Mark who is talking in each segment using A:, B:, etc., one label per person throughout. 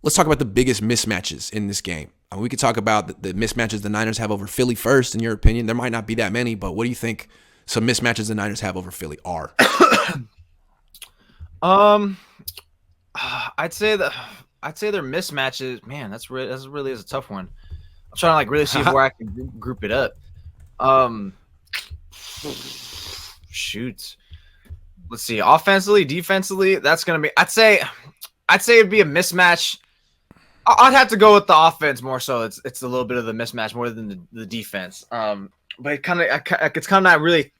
A: let's talk about the biggest mismatches in this game. We could talk about the mismatches the Niners have over Philly first, in your opinion. There might not be that many, but what do you think some mismatches the Niners have over Philly are?
B: Um, I'd say they're mismatches. Man, that's really is a tough one. I'm trying to like really see where I can group it up. Um, shoot. Let's see. Offensively, defensively, that's gonna be. I'd say it'd be a mismatch. I'd have to go with the offense more so. It's a little bit of the mismatch more than the defense. But it's kind of not really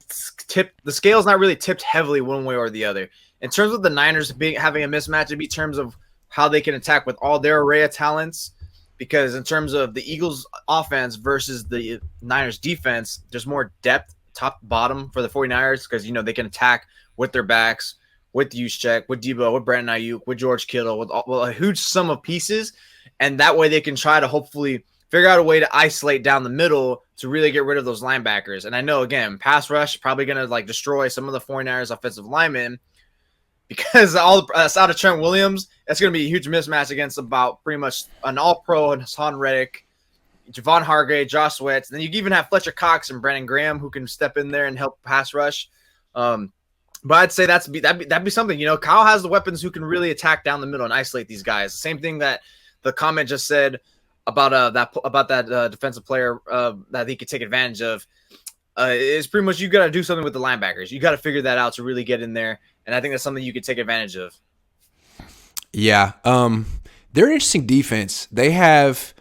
B: tipped. The scale's not really tipped heavily one way or the other. In terms of the Niners having a mismatch, it'd be in terms of how they can attack with all their array of talents. Because in terms of the Eagles' offense versus the Niners' defense, there's more depth top to bottom for the 49ers because, they can attack with their backs, with Juszczyk, with Debo, with Brandon Ayuk, with George Kittle, with a huge sum of pieces. And that way they can try to hopefully figure out a way to isolate down the middle to really get rid of those linebackers. And I know, again, pass rush probably going to destroy some of the 49ers' offensive linemen. Because outside of Trent Williams, that's going to be a huge mismatch against about pretty much an all-pro and Hassan Reddick, Javon Hargrave, Josh Sweat. Then you even have Fletcher Cox and Brandon Graham who can step in there and help pass rush. But I'd say that'd be something. Kyle has the weapons who can really attack down the middle and isolate these guys. The same thing that the comment just said about that defensive player that he could take advantage of. Is pretty much you got to do something with the linebackers. You got to figure that out to really get in there. And I think that's something you could take advantage of.
A: Yeah. They're an interesting defense. They have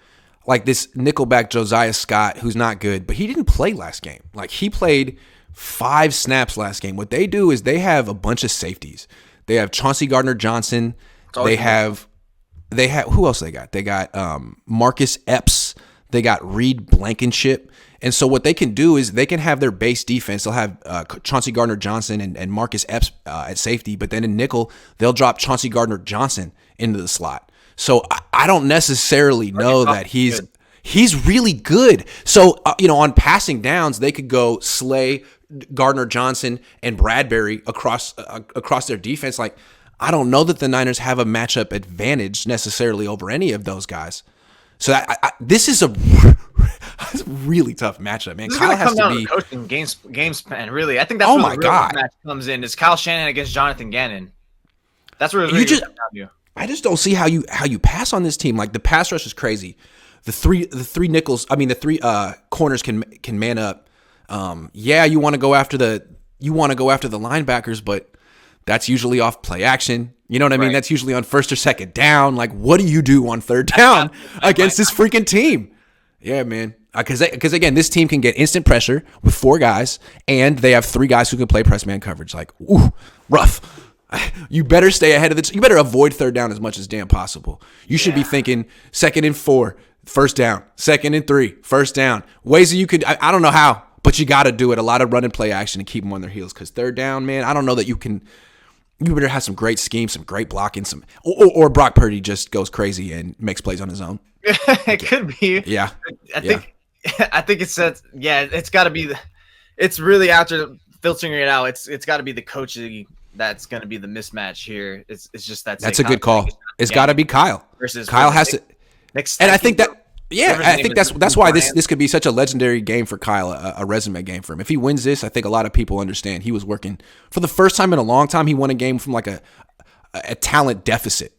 A: this nickelback Josiah Scott, who's not good, but he didn't play last game. He played 5 snaps last game. What they do is they have a bunch of safeties. They have Chauncey Gardner-Johnson. They have who else they got? They got Marcus Epps. They got Reed Blankenship. And so what they can do is they can have their base defense. They'll have Chauncey Gardner-Johnson and Marcus Epps at safety, but then in nickel, they'll drop Chauncey Gardner-Johnson into the slot. So I don't necessarily know that he's really good. So, on passing downs, they could go Slay, Gardner-Johnson, and Bradbury across their defense. I don't know that the Niners have a matchup advantage necessarily over any of those guys. So this is a really tough matchup, man.
B: This is going to come down to coaching game span, really. I think that's where the real match comes in. Is Kyle Shanahan against Jonathan Gannon? That's where really
A: I just don't see how you pass on this team. The pass rush is crazy. The three corners can man up. You want to go after the linebackers, but that's usually off play action. You know what I mean? That's usually on first or second down. What do you do on third down against this freaking team? Yeah, man. Because again, this team can get instant pressure with 4 guys, and they have 3 guys who can play press man coverage. Rough. You better stay ahead of you better avoid third down as much as damn possible. You should be thinking 2nd and 4, first down, 2nd and 3, first down. Ways that you could, I don't know how, but you got to do it. A lot of run and play action to keep them on their heels. Because third down, man, I don't know that you can. You better have some great schemes, some great blocking, or Brock Purdy just goes crazy and makes plays on his own.
B: It could be.
A: Yeah.
B: I think it's it's got to be it's really after filtering it out. It's got to be the coaching that's going to be the mismatch here. It's just that's
A: a good call. It's got to be Kyle.
B: Versus
A: Kyle has to. And I think that. Yeah, I think that's why this could be such a legendary game for Kyle, a resume game for him. If he wins this, I think a lot of people understand he was working for the first time in a long time. He won a game from a talent deficit.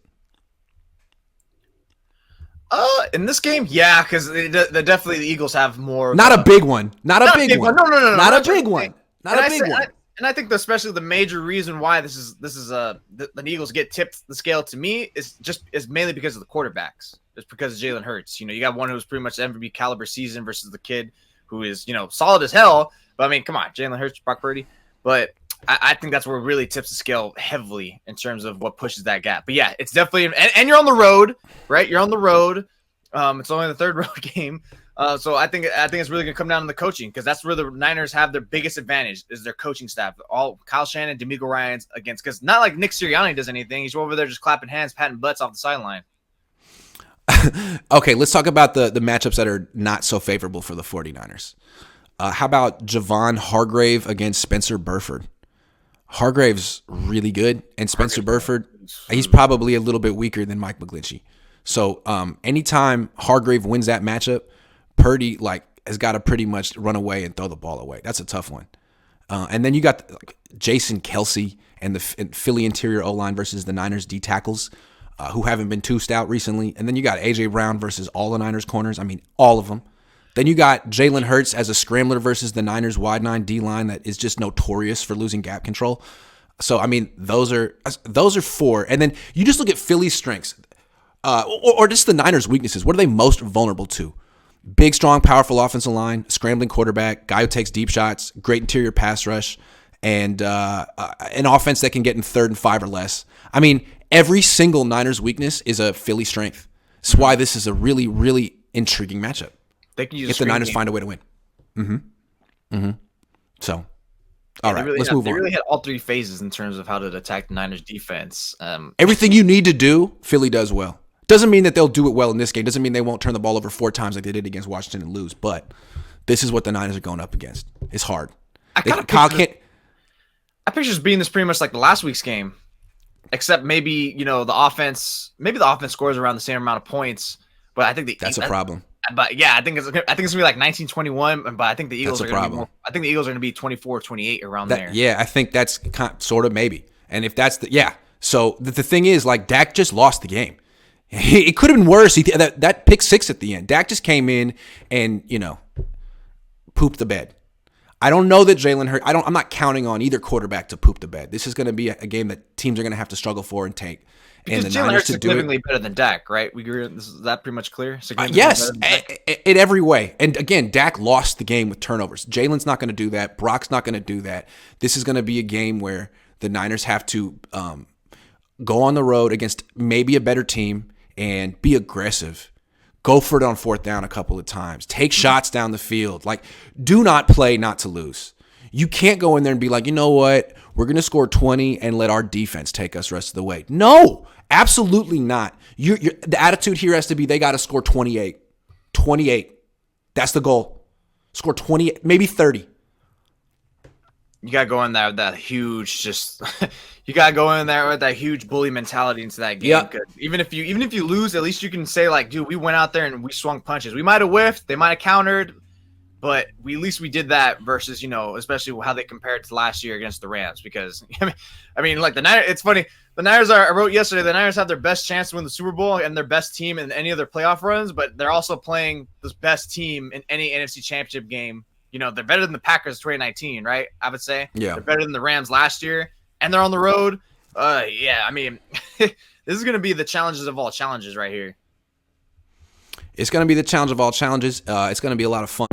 B: In this game, yeah, because definitely the Eagles have more.
A: Not a big one. Not a big one.
B: No.
A: Not a big one. Not a big one.
B: And I think especially the major reason why this is the Eagles get tipped the scale to me is mainly because of the quarterbacks. It's because of Jalen Hurts. You got one who's pretty much MVP caliber season versus the kid who is solid as hell. But I mean, come on, Jalen Hurts, Brock Purdy. But I think that's where it really tips the scale heavily in terms of what pushes that gap. But yeah, it's definitely and you're on the road, right? You're on the road. It's only the 3rd road game. So I think it's really gonna come down to the coaching because that's where the Niners have their biggest advantage is their coaching staff. All Kyle Shanahan, D'Amico Ryans against because not like Nick Sirianni does anything. He's over there just clapping hands, patting butts off the sideline.
A: Okay, let's talk about the matchups that are not so favorable for the 49ers. How about Javon Hargrave against Spencer Burford? Hargrave's really good, and Spencer Burford, he's probably a little bit weaker than Mike McGlinchey. So anytime Hargrave wins that matchup, Purdy like has got to pretty much run away and throw the ball away. That's a tough one. And then you got Jason Kelsey and the Philly interior O-line versus the Niners D tackles, who haven't been too stout recently. And then you got A.J. Brown versus all the Niners corners. I mean, all of them. Then you got Jalen Hurts as a scrambler versus the Niners wide 9 D-line that is just notorious for losing gap control. So, I mean, those are 4. And then you just look at Philly's strengths or just the Niners' weaknesses. What are they most vulnerable to? Big, strong, powerful offensive line, scrambling quarterback, guy who takes deep shots, great interior pass rush, and an offense that can get in 3rd and 5 or less. I mean, every single Niners weakness is a Philly strength. That's why this is a really, really intriguing matchup.
B: They can use
A: if the Niners find a way to win. So, all right, let's move on.
B: They really had all 3 phases in terms of how to attack the Niners defense.
A: Everything you need to do, Philly does well. Doesn't mean that they'll do it well in this game. Doesn't mean they won't turn the ball over 4 times like they did against Washington and lose. But this is what the Niners are going up against. It's hard.
B: I picture this being this pretty much like the last week's game, except maybe the offense scores around the same amount of points. But I think
A: that's a problem.
B: But yeah, I think it's gonna be like 19-21. But I think the Eagles
A: are going
B: to be 24-28 around there.
A: Yeah, I think that's sort of maybe. And if that's so the thing is, like, Dak just lost the game. It could have been worse. That pick 6 at the end. Dak just came in and pooped the bed. I don't know that Jalen Hurts. I'm not counting on either quarterback to poop the bed. This is going to be a game that teams are going to have to struggle for and take.
B: Because
A: and the
B: Jalen Hurts is significantly better than Dak, right? Is that pretty much clear?
A: Yes, in every way. And again, Dak lost the game with turnovers. Jalen's not going to do that. Brock's not going to do that. This is going to be a game where the Niners have to go on the road against maybe a better team and be aggressive. Go for it on 4th down a couple of times. Take shots down the field. Like, do not play not to lose. You can't go in there and be like, you know what? We're going to score 20 and let our defense take us the rest of the way. No, absolutely not. The attitude here has to be they got to score 28. 28. That's the goal. Score 20, maybe 30.
B: You got to go in there with that huge you got to go in there with that huge bully mentality into that game.
A: Yeah.
B: Even if you lose, at least you can say, like, dude, we went out there and we swung punches. We might have whiffed, they might have countered, but at least we did that versus, especially how they compared to last year against the Rams. Because I mean, like, the Niners, it's funny. The Niners I wrote yesterday, the Niners have their best chance to win the Super Bowl and their best team in any of their playoff runs, but they're also playing this best team in any NFC Championship game. They're better than the Packers 2019, right? I would say.
A: Yeah.
B: They're better than the Rams last year, and they're on the road. Yeah, I mean, this is going to be the challenges of all challenges right here.
A: It's going to be the challenge of all challenges. It's going to be a lot of fun.